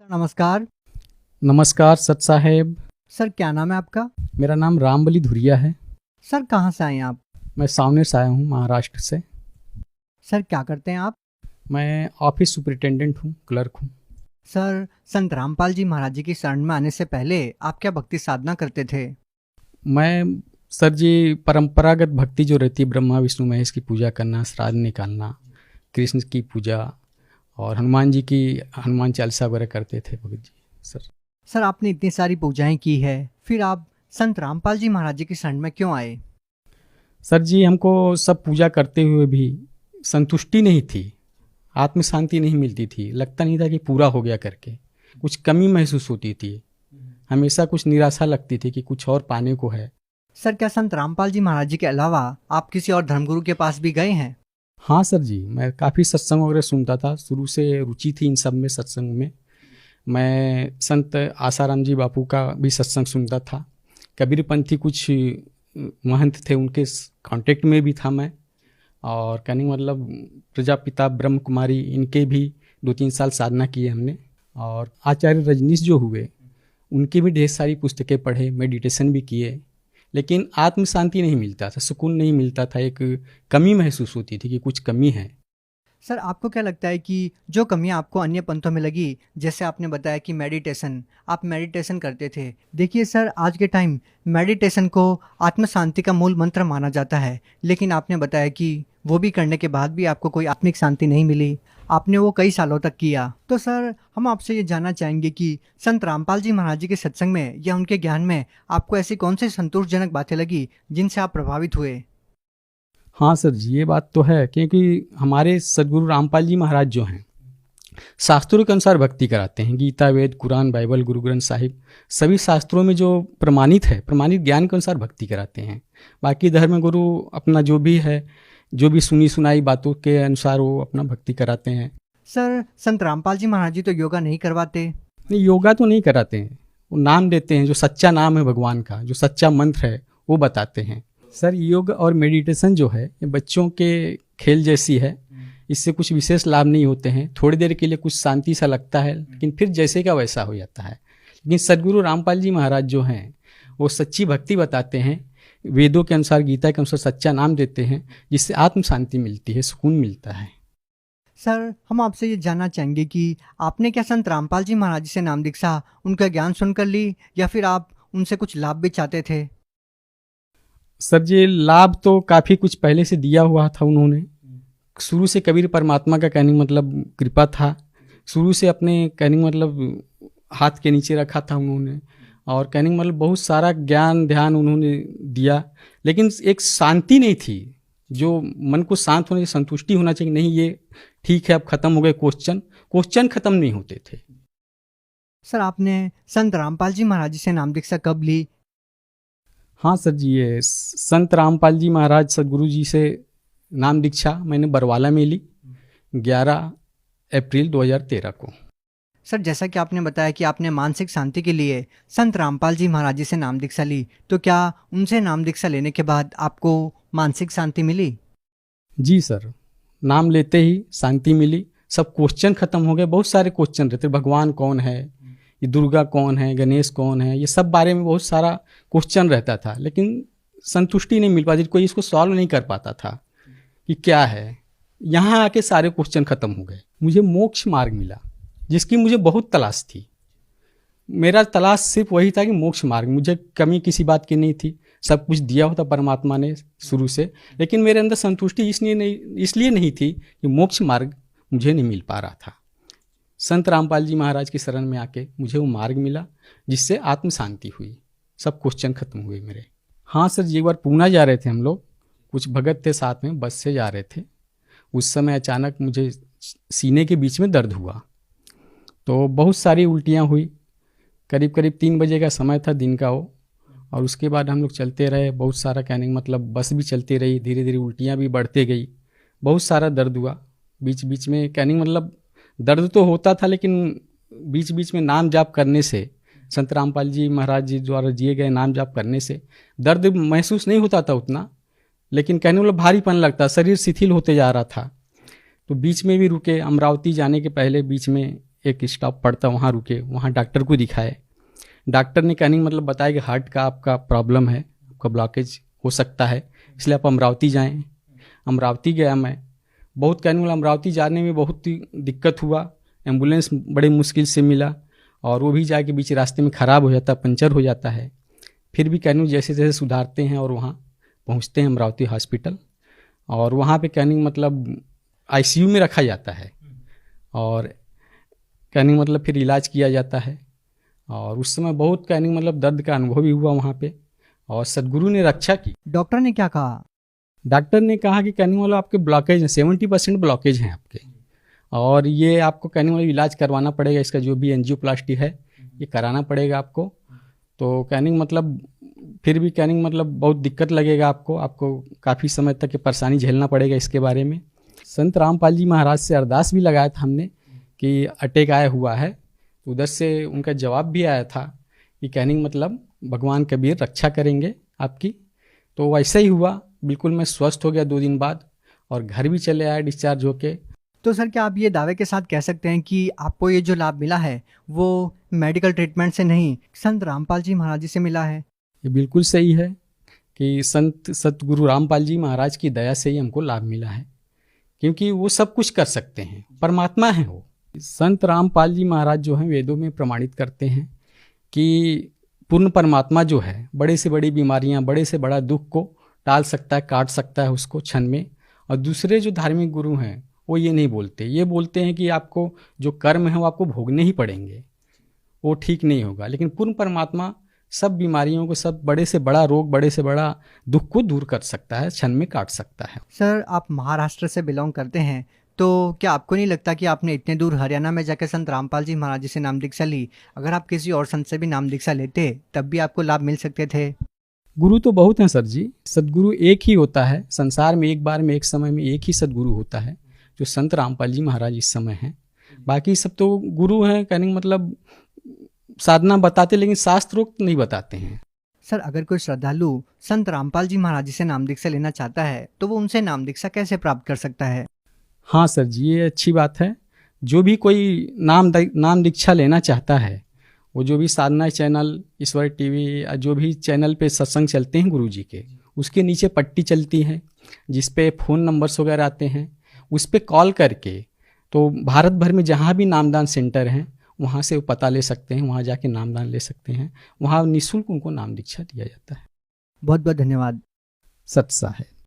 Sir नमस्कार। नमस्कार सत साहेब। सर क्या नाम है आपका? मेरा नाम रामबली धुरिया है। सर कहाँ से आए हैं आप? मैं सावनेर से आया हूँ, महाराष्ट्र से। सर क्या करते हैं आप? मैं ऑफिस सुपरिटेंडेंट हूँ, क्लर्क हूँ। सर संत रामपाल जी महाराज जी की शरण में आने से पहले आप क्या भक्ति साधना करते थे? मैं सर जी, परंपरागत भक्ति जो रहती है, ब्रह्मा विष्णु महेश की पूजा करना, श्राद्ध निकालना, कृष्ण की पूजा और हनुमान जी की हनुमान चालीसा वगैरह करते थे भगत जी। सर सर आपने इतनी सारी पूजाएं की है, फिर आप संत रामपाल जी महाराज जी की शरण में क्यों आए? सर जी, हमको सब पूजा करते हुए भी संतुष्टि नहीं थी, आत्म शांति नहीं मिलती थी। लगता नहीं था कि पूरा हो गया करके, कुछ कमी महसूस होती थी। हमेशा कुछ निराशा लगती थी कि कुछ और पाने को है। सर क्या संत रामपाल जी महाराज जी के अलावा आप किसी और धर्मगुरु के पास भी गए हैं? हाँ सर जी, मैं काफ़ी सत्संग वगैरह सुनता था, शुरू से रुचि थी इन सब में, सत्संग में। मैं संत आसाराम जी बापू का भी सत्संग सुनता था। कबीरपंथी कुछ महंत थे, उनके कांटेक्ट में भी था मैं। और कहने का मतलब प्रजापिता ब्रह्म कुमारी, इनके भी 2-3 साल साधना किए हमने। और आचार्य रजनीश जो हुए, उनकी भी ढेर सारी पुस्तकें पढ़े, मेडिटेशन भी किए। लेकिन आत्म शांति नहीं मिलता था, सुकून नहीं मिलता था, एक कमी महसूस होती थी कि कुछ कमी है। सर आपको क्या लगता है कि जो कमियां आपको अन्य पंथों में लगी, जैसे आपने बताया कि मेडिटेशन, आप मेडिटेशन करते थे। देखिए सर, आज के टाइम मेडिटेशन को आत्म शांति का मूल मंत्र माना जाता है, लेकिन आपने बताया कि वो भी करने के बाद भी आपको कोई आत्मिक शांति नहीं मिली। आपने वो कई सालों तक किया। तो सर हम आपसे ये जानना चाहेंगे कि संत रामपाल जी महाराज जी के सत्संग में या उनके ज्ञान में आपको ऐसी कौन सी संतोषजनक बातें लगी जिनसे आप प्रभावित हुए? हाँ सर जी, ये बात तो है, क्योंकि हमारे सदगुरु रामपाल जी महाराज जो हैं, शास्त्रों के अनुसार भक्ति कराते हैं। गीता, वेद, कुरान, बाइबल, गुरु ग्रंथ साहिब, सभी शास्त्रों में जो प्रमाणित है, प्रमाणित ज्ञान के अनुसार भक्ति कराते हैं। बाकी धर्म गुरु अपना जो भी है, जो भी सुनी सुनाई बातों के अनुसार वो अपना भक्ति कराते हैं। सर संत रामपाल जी महाराज जी तो योगा नहीं करवाते। नहीं, योगा तो नहीं कराते हैं, वो नाम देते हैं, जो सच्चा नाम है भगवान का, जो सच्चा मंत्र है वो बताते हैं। सर योग और मेडिटेशन जो है, ये बच्चों के खेल जैसी है। इससे कुछ विशेष लाभ नहीं होते हैं, थोड़ी देर के लिए कुछ शांति सा लगता है, लेकिन फिर जैसे का वैसा हो जाता है। लेकिन सदगुरु रामपाल जी महाराज जो हैं, वो सच्ची भक्ति बताते हैं, वेदों के अनुसार, गीता के अनुसार सच्चा नाम देते हैं, जिससे आत्म शांति मिलती है, सुकून मिलता है। सर हम आपसे ये जानना चाहेंगे कि आपने क्या संत रामपाल जी महाराज जी से नाम दीक्षा, उनका ज्ञान सुनकर ली, या फिर आप उनसे कुछ लाभ भी चाहते थे? सर जी, लाभ तो काफ़ी कुछ पहले से दिया हुआ था उन्होंने। शुरू से कबीर परमात्मा का कहने का मतलब कृपा था, शुरू से अपने कहने का मतलब हाथ के नीचे रखा था उन्होंने। और कहने का मतलब बहुत सारा ज्ञान ध्यान उन्होंने दिया, लेकिन एक शांति नहीं थी। जो मन को शांत होने की संतुष्टि होना चाहिए, नहीं ये ठीक है अब ख़त्म हो गए क्वेश्चन, क्वेश्चन ख़त्म नहीं होते थे। सर आपने संत रामपाल जी महाराज जी से नाम दीक्षा कब ली? हाँ सर जी, ये संत रामपाल जी महाराज सदगुरु जी से नाम दीक्षा मैंने बरवाला में ली 11 अप्रैल 2013 को। सर जैसा कि आपने बताया कि आपने मानसिक शांति के लिए संत रामपाल जी महाराज जी से नाम दीक्षा ली, तो क्या उनसे नाम दीक्षा लेने के बाद आपको मानसिक शांति मिली? जी सर, नाम लेते ही शांति मिली, सब क्वेश्चन खत्म हो गए। बहुत सारे क्वेश्चन रहते, भगवान कौन है, ये दुर्गा कौन है, गणेश कौन है, ये सब बारे में बहुत सारा क्वेश्चन रहता था, लेकिन संतुष्टि नहीं मिल पाती, कोई इसको सॉल्व नहीं कर पाता था कि क्या है। यहाँ आके सारे क्वेश्चन खत्म हो गए, मुझे मोक्ष मार्ग मिला, जिसकी मुझे बहुत तलाश थी। मेरा तलाश सिर्फ वही था कि मोक्ष मार्ग, मुझे कमी किसी बात की नहीं थी, सब कुछ दिया होता परमात्मा ने शुरू से। लेकिन मेरे अंदर संतुष्टि इसलिए नहीं थी कि मोक्ष मार्ग मुझे नहीं मिल पा रहा था। संत रामपाल जी महाराज की शरण में आके मुझे वो मार्ग मिला, जिससे आत्म शांति हुई, सब क्वेश्चन खत्म हुए मेरे। हाँ सर जी, एक बार पूना जा रहे थे हम लोग, कुछ भगत थे साथ में, बस से जा रहे थे। उस समय अचानक मुझे सीने के बीच में दर्द हुआ, तो बहुत सारी उल्टियाँ हुई। करीब करीब 3 बजे का समय था दिन का वो। और उसके बाद हम लोग चलते रहे, बहुत सारा कहने का मतलब बस भी चलती रही, धीरे धीरे उल्टियाँ भी बढ़ते गई, बहुत सारा दर्द हुआ। बीच बीच में कहने का मतलब दर्द तो होता था, लेकिन बीच बीच में नाम जाप करने से, संत रामपाल जी महाराज जी द्वारा दिए गए नाम जाप करने से दर्द महसूस नहीं होता था उतना, लेकिन कहने मतलब भारीपन लगता, शरीर शिथिल होते जा रहा था। तो बीच में भी रुके, अमरावती जाने के पहले बीच में एक स्टॉप पड़ता वहाँ रुके, वहाँ डॉक्टर को दिखाए। डॉक्टर ने कहने मतलब बताया कि हार्ट का आपका प्रॉब्लम है, आपका ब्लॉकेज हो सकता है, इसलिए आप अमरावती जाएं। अमरावती गया मैं, बहुत कहने वाला अमरावती जाने में बहुत ही दिक्कत हुआ, एम्बुलेंस बड़े मुश्किल से मिला और वो भी जाके बीच रास्ते में ख़राब हो जाता, पंचर हो जाता है। फिर भी कहने जैसे जैसे सुधारते हैं और वहाँ पहुँचते हैं अमरावती हॉस्पिटल, और वहाँ पे कहने मतलब आईसीयू में रखा जाता है और कहने मतलब फिर इलाज किया जाता है। और उस समय बहुत कहने मतलब दर्द का अनुभव भी हुआ वहाँ पे, और सदगुरु ने रक्षा की। डॉक्टर ने क्या कहा? डॉक्टर ने कहा कि कहने वाला आपके ब्लॉकेज हैं, 70% ब्लॉकेज हैं आपके, और ये आपको कहने वाला इलाज करवाना पड़ेगा, इसका जो भी एंजियोप्लास्टी है ये कराना पड़ेगा आपको। तो कहने मतलब फिर भी कहने मतलब बहुत दिक्कत लगेगा आपको काफ़ी समय तक ये परेशानी झेलना पड़ेगा इसके बारे में। संत रामपाल जी महाराज से अरदास भी लगाया था हमने कि अटैक आया हुआ है, तो उधर से उनका जवाब भी आया था कि कहने मतलब भगवान कबीर रक्षा करेंगे आपकी। तो वैसा ही हुआ, बिल्कुल मैं स्वस्थ हो गया 2 दिन बाद और घर भी चले आया डिस्चार्ज होके। तो सर क्या आप ये दावे के साथ कह सकते हैं कि आपको ये जो लाभ मिला है वो मेडिकल ट्रीटमेंट से नहीं, संत रामपाल जी महाराज जी से मिला है? ये बिल्कुल सही है कि संत सतगुरु रामपाल जी महाराज की दया से ही हमको लाभ मिला है, क्योंकि वो सब कुछ कर सकते हैं, परमात्मा है वो। संत रामपाल जी महाराज जो हैं वेदों में प्रमाणित करते हैं कि पूर्ण परमात्मा जो है बड़े से बड़ी बीमारियां, बड़े से बड़ा दुख को टाल सकता है, काट सकता है उसको क्षण में। और दूसरे जो धार्मिक गुरु हैं वो ये नहीं बोलते, ये बोलते हैं कि आपको जो कर्म है वो आपको भोगने ही पड़ेंगे, वो ठीक नहीं होगा। लेकिन पूर्ण परमात्मा सब बीमारियों को, सब बड़े से बड़ा रोग, बड़े से बड़ा दुख को दूर कर सकता है, क्षण में काट सकता है। सर आप महाराष्ट्र से बिलोंग करते हैं, तो क्या आपको नहीं लगता कि आपने इतने दूर हरियाणा में जाकर संत रामपाल जी महाराज जी से नाम दीक्षा ली, अगर आप किसी और संत से भी नाम दीक्षा लेते तब भी आपको लाभ मिल सकते थे? गुरु तो बहुत हैं सर जी, सदगुरु एक ही होता है संसार में, एक बार में, एक समय में एक ही सदगुरु होता है जो संत रामपाल जी महाराज इस समय हैं। बाकी सब तो गुरु हैं, कहने मतलब साधना बताते लेकिन शास्त्रोक्त नहीं बताते हैं। सर अगर कोई श्रद्धालु संत रामपाल जी महाराज जी से नाम दीक्षा लेना चाहता है तो वो उनसे नाम दीक्षा कैसे प्राप्त कर सकता है? हाँ सर जी, ये अच्छी बात है। जो भी कोई नाम दीक्षा लेना चाहता है, वो जो भी साधना चैनल, ईश्वर टीवी या जो भी चैनल पे सत्संग चलते हैं गुरु जी के, उसके नीचे पट्टी चलती है जिस पे फ़ोन नंबर्स वगैरह आते हैं, उस पे कॉल करके तो भारत भर में जहाँ भी नामदान सेंटर हैं वहाँ से वो पता ले सकते हैं, वहाँ जाके नामदान ले सकते हैं, वहाँ निःशुल्क उनको नाम दीक्षा दिया जाता है। बहुत बहुत धन्यवाद। सत्सा है।